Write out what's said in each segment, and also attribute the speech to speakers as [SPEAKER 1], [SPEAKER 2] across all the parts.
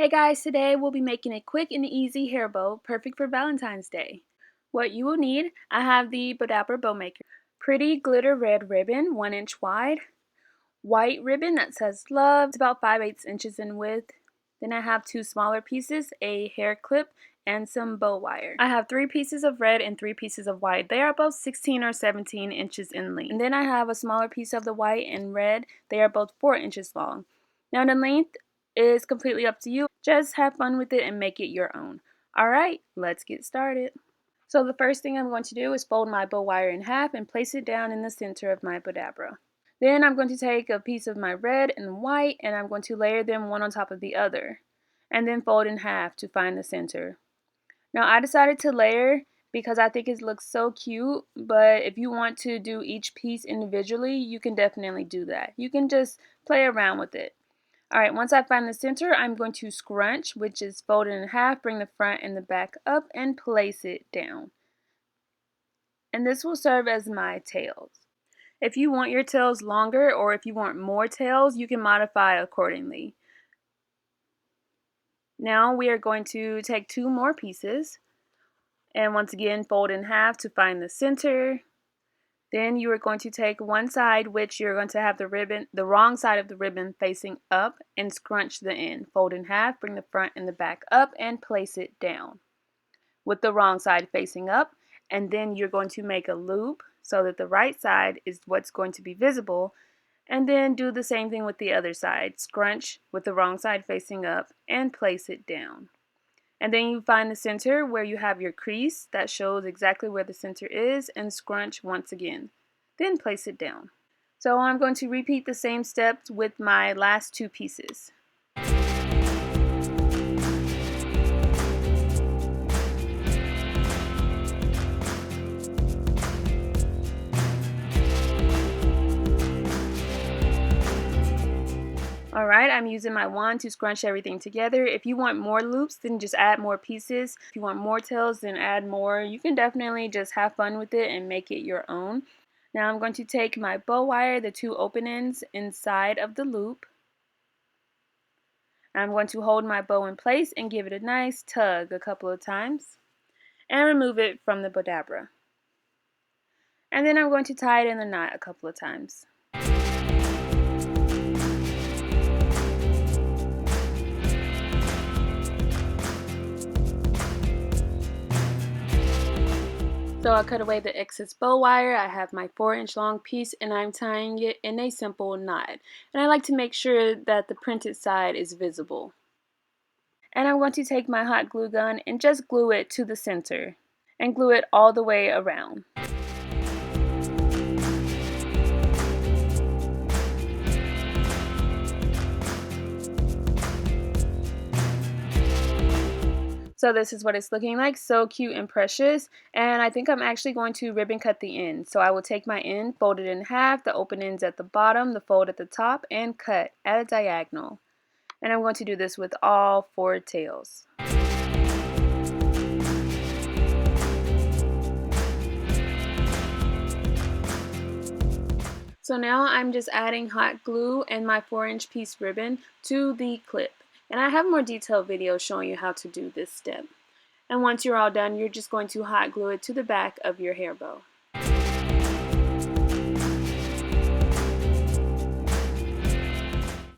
[SPEAKER 1] Hey guys, today we'll be making a quick and easy hair bow, perfect for Valentine's Day. What you will need, I have the Bowdabra bow maker, pretty glitter red ribbon, 1 inch wide, white ribbon that says love, it's about 5/8 inches in width. Then I have 2 smaller pieces, a hair clip, and some bow wire. I have 3 pieces of red and 3 pieces of white. They are both 16 or 17 inches in length. And then I have a smaller piece of the white and red. They are both 4 inches long. Now the length is completely up to you. Just have fun with it and make it your own. Alright, let's get started. So the first thing I'm going to do is fold my bow wire in half and place it down in the center of my Bowdabra. Then I'm going to take a piece of my red and white and I'm going to layer them one on top of the other. And then fold in half to find the center. Now I decided to layer because I think it looks so cute, but if you want to do each piece individually, you can definitely do that. You can just play around with it. Alright, once I find the center, I'm going to scrunch, which is fold it in half, bring the front and the back up, and place it down. And this will serve as my tails. If you want your tails longer or if you want more tails, you can modify accordingly. Now we are going to take 2 more pieces and once again fold in half to find the center. Then you are going to take one side, which you're going to have the wrong side of the ribbon facing up, and scrunch the end. Fold in half, bring the front and the back up, and place it down with the wrong side facing up. And then you're going to make a loop so that the right side is what's going to be visible. And then do the same thing with the other side. Scrunch with the wrong side facing up and place it down. And then you find the center where you have your crease that shows exactly where the center is, and scrunch once again. Then place it down. So I'm going to repeat the same steps with my last 2 pieces. Alright, I'm using my wand to scrunch everything together. If you want more loops, then just add more pieces. If you want more tails, then add more. You can definitely just have fun with it and make it your own. Now I'm going to take my bow wire, the 2 open ends inside of the loop. I'm going to hold my bow in place and give it a nice tug a couple of times. And remove it from the Bowdabra. And then I'm going to tie it in the knot a couple of times. So I cut away the excess bow wire. I have my 4-inch long piece and I'm tying it in a simple knot. And I like to make sure that the printed side is visible. And I'm going to take my hot glue gun and just glue it to the center. And glue it all the way around. So this is what it's looking like, so cute and precious, and I think I'm actually going to ribbon cut the end. So I will take my end, fold it in half, the open ends at the bottom, the fold at the top, and cut at a diagonal. And I'm going to do this with all 4 tails. So now I'm just adding hot glue and my 4-inch piece ribbon to the clip. And I have more detailed videos showing you how to do this step. And once you're all done, you're just going to hot glue it to the back of your hair bow.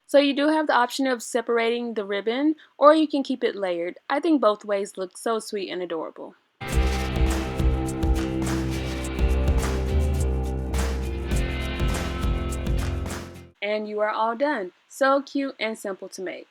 [SPEAKER 1] So you do have the option of separating the ribbon, or you can keep it layered. I think both ways look so sweet and adorable. And you are all done. So cute and simple to make.